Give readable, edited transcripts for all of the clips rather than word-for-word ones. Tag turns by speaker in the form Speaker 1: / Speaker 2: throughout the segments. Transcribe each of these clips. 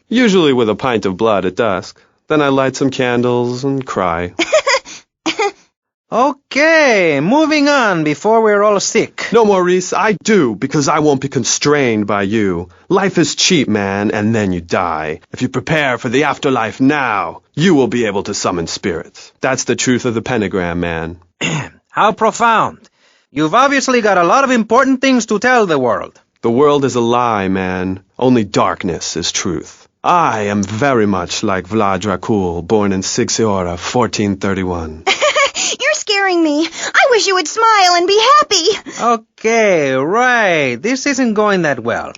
Speaker 1: Usually with a pint of blood at dusk. Then I light some candles and cry.
Speaker 2: Okay, moving on before we're all sick.
Speaker 1: No, Maurice, I do, because I won't be constrained by you. Life is cheap, man, and then you die. If you prepare for the afterlife now, you will be able to summon spirits. That's the truth of the pentagram, man.
Speaker 2: How profound. You've obviously got a lot of important things to tell the world.
Speaker 1: The world is a lie, man. Only darkness is truth. I am very much like Vlad Dracul, born in Sixiora, 1431.
Speaker 3: You're scaring me. I wish you would smile and be happy.
Speaker 2: Okay, right. This isn't going that well.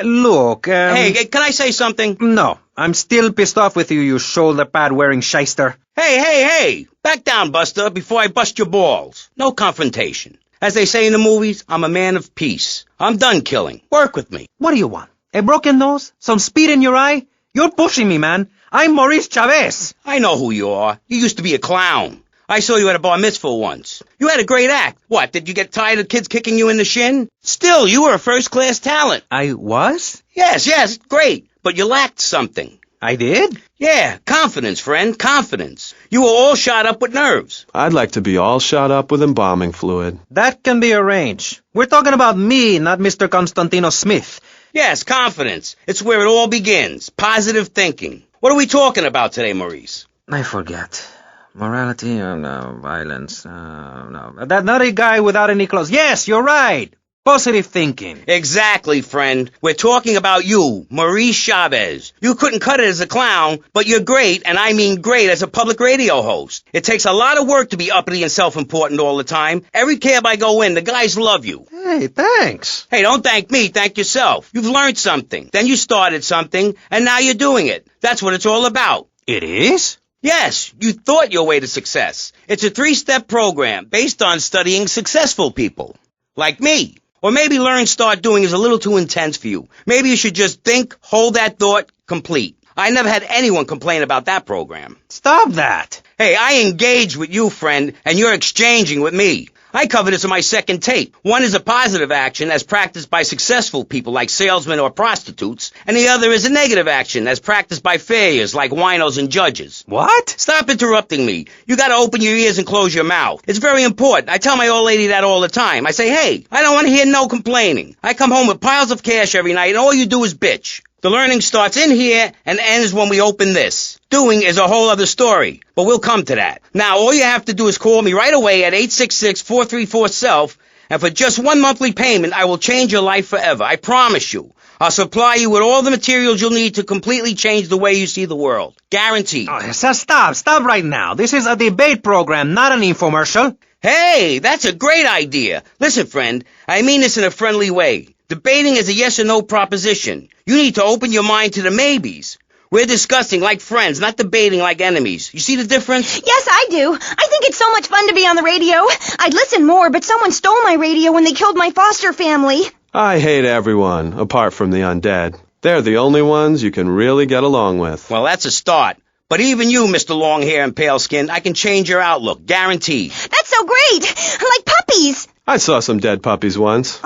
Speaker 2: Look,
Speaker 4: Hey, can I say something?
Speaker 2: No, I'm still pissed off with you, you shoulder-pad-wearing shyster.
Speaker 4: Hey! Back down, Buster, before I bust your balls. No confrontation. As they say in the movies, I'm a man of peace. I'm done killing. Work with me.
Speaker 2: What do you want? A broken nose? Some speed in your eye? You're pushing me, man. I'm Maurice Chavez.
Speaker 4: I know who you are. You used to be a clown. I saw you at a bar mitzvah once. You had a great act. What, did you get tired of kids kicking you in the shin? Still, you were a first-class talent.
Speaker 2: I was?
Speaker 4: Yes, great. But you lacked something.
Speaker 2: I did?
Speaker 4: Yeah, confidence, friend, confidence. You were all shot up with nerves.
Speaker 1: I'd like to be all shot up with embalming fluid.
Speaker 2: That can be arranged. We're talking about me, not Mr. Constantino Smith.
Speaker 4: Yes, confidence. It's where it all begins. Positive thinking. What are we talking about today, Maurice?
Speaker 2: I forget. Morality, no. Violence, no. That nutty guy without any clothes. Yes, you're right. Positive thinking.
Speaker 4: Exactly, friend. We're talking about you, Maurice Chavez. You couldn't cut it as a clown, but you're great, and I mean great, as a public radio host. It takes a lot of work to be uppity and self-important all the time. Every cab I go in, the guys love you.
Speaker 2: Hey, thanks.
Speaker 4: Hey, don't thank me, thank yourself. You've learned something, then you started something, and now you're doing it. That's what it's all about.
Speaker 2: It is?
Speaker 4: Yes, you thought your way to success. It's a 3-step program based on studying successful people. Like me. Or maybe learn start doing is a little too intense for you. Maybe you should just think, hold that thought, complete. I never had anyone complain about that program.
Speaker 2: Stop that.
Speaker 4: Hey, I engage with you, friend, and you're exchanging with me. I cover this in my second tape. One is a positive action as practiced by successful people like salesmen or prostitutes, and the other is a negative action as practiced by failures like winos and judges.
Speaker 2: What?
Speaker 4: Stop interrupting me. You gotta open your ears and close your mouth. It's very important. I tell my old lady that all the time. I say, hey, I don't want to hear no complaining. I come home with piles of cash every night and all you do is bitch. The learning starts in here and ends when we open this. Doing is a whole other story, but we'll come to that. Now, all you have to do is call me right away at 866-434-SELF, and for just one monthly payment, I will change your life forever. I promise you. I'll supply you with all the materials you'll need to completely change the way you see the world. Guaranteed.
Speaker 2: Oh, so stop right now. This is a debate program, not an infomercial.
Speaker 4: Hey, that's a great idea. Listen, friend, I mean this in a friendly way. Debating is a yes or no proposition. You need to open your mind to the maybes. We're discussing like friends, not debating like enemies. You see the difference?
Speaker 3: Yes, I do. I think it's so much fun to be on the radio. I'd listen more, but someone stole my radio when they killed my foster family.
Speaker 1: I hate everyone, apart from the undead. They're the only ones you can really get along with.
Speaker 4: Well, that's a start. But even you, Mr. Long Hair and Pale Skin, I can change your outlook. Guaranteed.
Speaker 3: That's so great. Like puppies.
Speaker 1: I saw some dead puppies once.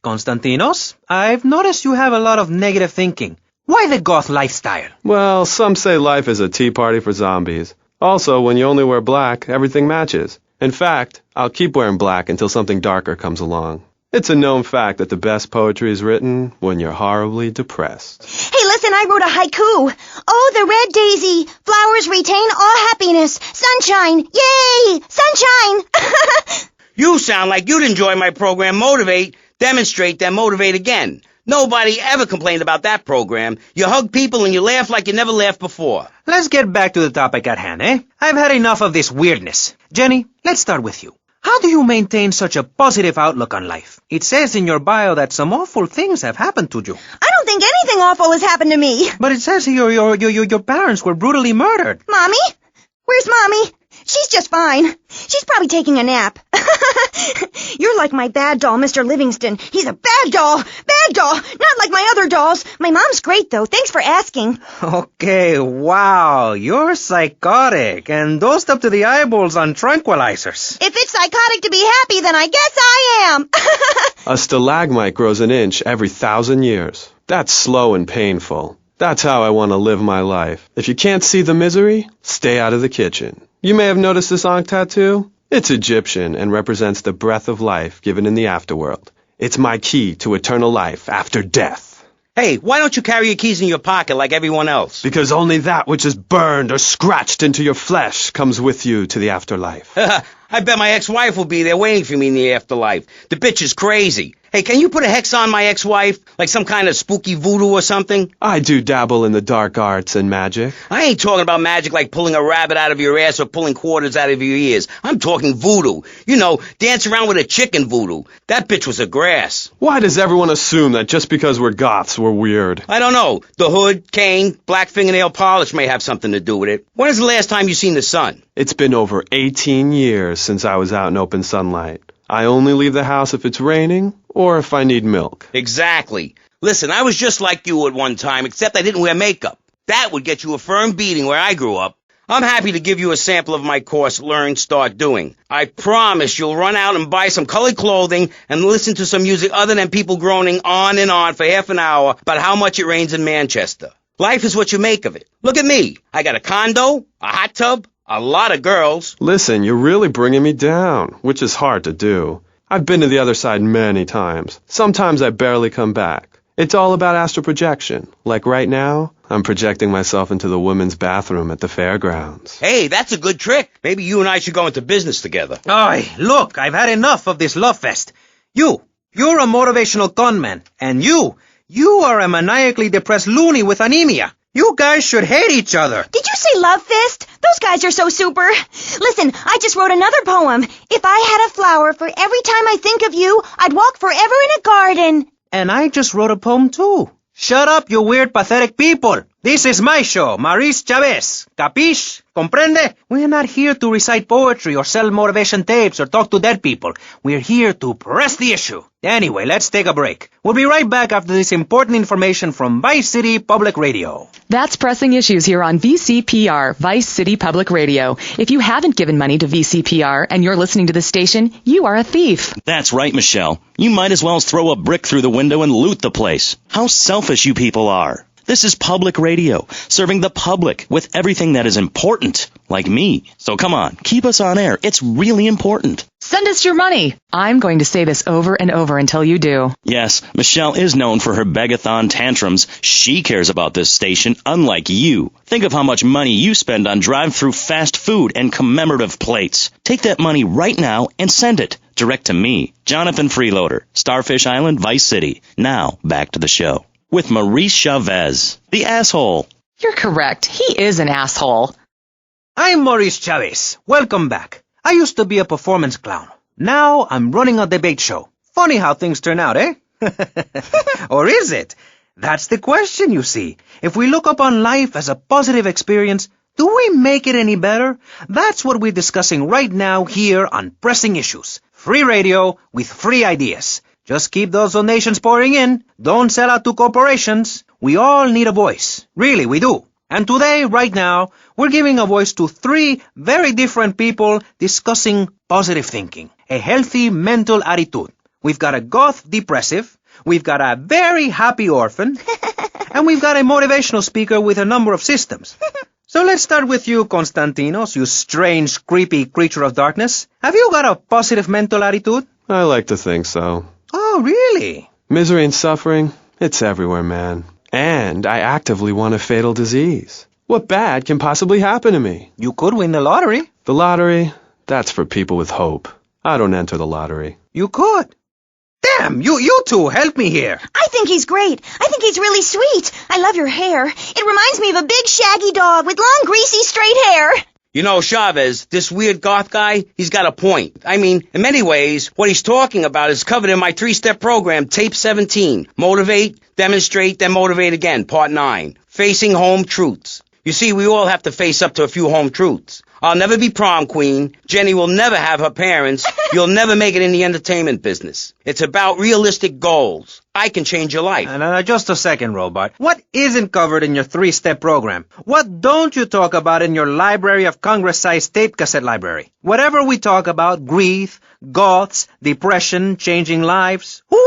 Speaker 2: Constantinos, I've noticed you have a lot of negative thinking. Why the goth lifestyle?
Speaker 1: Well, some say life is a tea party for zombies. Also, when you only wear black, everything matches. In fact, I'll keep wearing black until something darker comes along. It's a known fact that the best poetry is written when you're horribly depressed.
Speaker 3: Hey, listen, I wrote a haiku. Oh, the red daisy, flowers retain all happiness. Sunshine, yay, sunshine.
Speaker 4: You sound like you'd enjoy my program Motivate, Demonstrate, then Motivate Again. Nobody ever complained about that program. You hug people and you laugh like you never laughed before.
Speaker 2: Let's get back to the topic at hand, eh? I've had enough of this weirdness. Jenny, let's start with you. How do you maintain such a positive outlook on life? It says in your bio that some awful things have happened to you.
Speaker 3: I don't think anything awful has happened to me.
Speaker 2: But it says here your parents were brutally murdered.
Speaker 3: Mommy? Where's Mommy? She's just fine. She's probably taking a nap. You're like my bad doll, Mr. Livingston. He's a bad doll. Bad doll. Not like my other dolls. My mom's great, though. Thanks for asking.
Speaker 2: Okay, wow. You're psychotic and dosed up to the eyeballs on tranquilizers.
Speaker 3: If it's psychotic to be happy, then I guess I am.
Speaker 1: A stalagmite grows an inch every 1,000 years. That's slow and painful. That's how I want to live my life. If you can't see the misery, stay out of the kitchen. You may have noticed this Ankh tattoo. It's Egyptian and represents the breath of life given in the afterworld. It's my key to eternal life after death.
Speaker 4: Hey, why don't you carry your keys in your pocket like everyone else?
Speaker 1: Because only that which is burned or scratched into your flesh comes with you to the afterlife.
Speaker 4: I bet my ex-wife will be there waiting for me in the afterlife. The bitch is crazy. Hey, can you put a hex on my ex-wife? Like some kind of spooky voodoo or something?
Speaker 1: I do dabble in the dark arts and magic.
Speaker 4: I ain't talking about magic like pulling a rabbit out of your ass or pulling quarters out of your ears. I'm talking voodoo. You know, dance around with a chicken voodoo. That bitch was a grass.
Speaker 1: Why does everyone assume that just because we're goths, we're weird?
Speaker 4: I don't know. The hood, cane, black fingernail polish may have something to do with it. When is the last time you seen the sun?
Speaker 1: It's been over 18 years since I was out in open sunlight. I only leave the house if it's raining or if I need milk.
Speaker 4: Exactly. Listen, I was just like you at one time, except I didn't wear makeup. That would get you a firm beating where I grew up. I'm happy to give you a sample of my course, Learn, Start Doing. I promise you'll run out and buy some colored clothing and listen to some music other than people groaning on and on for half an hour about how much it rains in Manchester. Life is what you make of it. Look at me. I got a condo, a hot tub, a lot of girls.
Speaker 1: Listen, you're really bringing me down, which is hard to do. I've been to the other side many times. Sometimes I barely come back. It's all about astral projection. Like right now, I'm projecting myself into the women's bathroom at the fairgrounds.
Speaker 4: Hey, that's a good trick. Maybe you and I should go into business together.
Speaker 2: Oi, look, I've had enough of this love fest. You're a motivational conman, and you are a maniacally depressed loony with anemia. You guys should hate each other.
Speaker 3: Did you say love fist? Those guys are so super. Listen, I just wrote another poem. If I had a flower for every time I think of you, I'd walk forever in a garden.
Speaker 2: And I just wrote a poem too. Shut up, you weird, pathetic people. This is my show, Maurice Chavez. Capiche? Comprende? We're not here to recite poetry or sell motivation tapes or talk to dead people. We're here to press the issue. Anyway, let's take a break. We'll be right back after this important information from Vice City Public Radio.
Speaker 5: That's Pressing Issues here on VCPR, Vice City Public Radio. If you haven't given money to VCPR and you're listening to the station, you are a thief.
Speaker 6: That's right, Michelle. You might as well throw a brick through the window and loot the place. How selfish you people are. This is public radio, serving the public with everything that is important, like me. So come on, keep us on air. It's really important.
Speaker 5: Send us your money. I'm going to say this over and over until you do.
Speaker 6: Yes, Michelle is known for her begathon tantrums. She cares about this station, unlike you. Think of how much money you spend on drive-through fast food and commemorative plates. Take that money right now and send it direct to me, Jonathan Freeloader, Starfish Island, Vice City. Now, back to the show. With Maurice Chavez, the asshole.
Speaker 5: You're correct. He is an asshole.
Speaker 2: I'm Maurice Chavez. Welcome back. I used to be a performance clown. Now I'm running a debate show. Funny how things turn out, eh? Or is it? That's the question, you see. If we look upon life as a positive experience, do we make it any better? That's what we're discussing right now here on Pressing Issues. Free radio with free ideas. Just keep those donations pouring in. Don't sell out to corporations. We all need a voice. Really, we do. And today, right now, we're giving a voice to 3 very different people discussing positive thinking, a healthy mental attitude. We've got a goth depressive, we've got a very happy orphan, and we've got a motivational speaker with a number of systems. So let's start with you, Konstantinos, you strange, creepy creature of darkness. Have you got a positive mental attitude?
Speaker 1: I like to think so.
Speaker 2: Oh, really?
Speaker 1: Misery and suffering, it's everywhere, man. And I actively want a fatal disease. What bad can possibly happen to me?
Speaker 2: You could win the lottery.
Speaker 1: The lottery, that's for people with hope. I don't enter the lottery.
Speaker 2: You could. Damn, you two, help me here.
Speaker 3: I think he's great. I think he's really sweet. I love your hair. It reminds me of a big shaggy dog with long, greasy, straight hair.
Speaker 4: You know, Chavez, this weird goth guy, he's got a point. I mean, in many ways, what he's talking about is covered in my 3-step program, Tape 17. Motivate, demonstrate, then motivate again, Part 9. Facing home truths. You see, we all have to face up to a few home truths. I'll never be prom queen. Jenny will never have her parents. You'll never make it in the entertainment business. It's about realistic goals. I can change your life.
Speaker 2: Just a second, Robot. What isn't covered in your 3-step program? What don't you talk about in your Library of Congress-sized tape cassette library? Whatever we talk about, grief, goths, depression, changing lives, who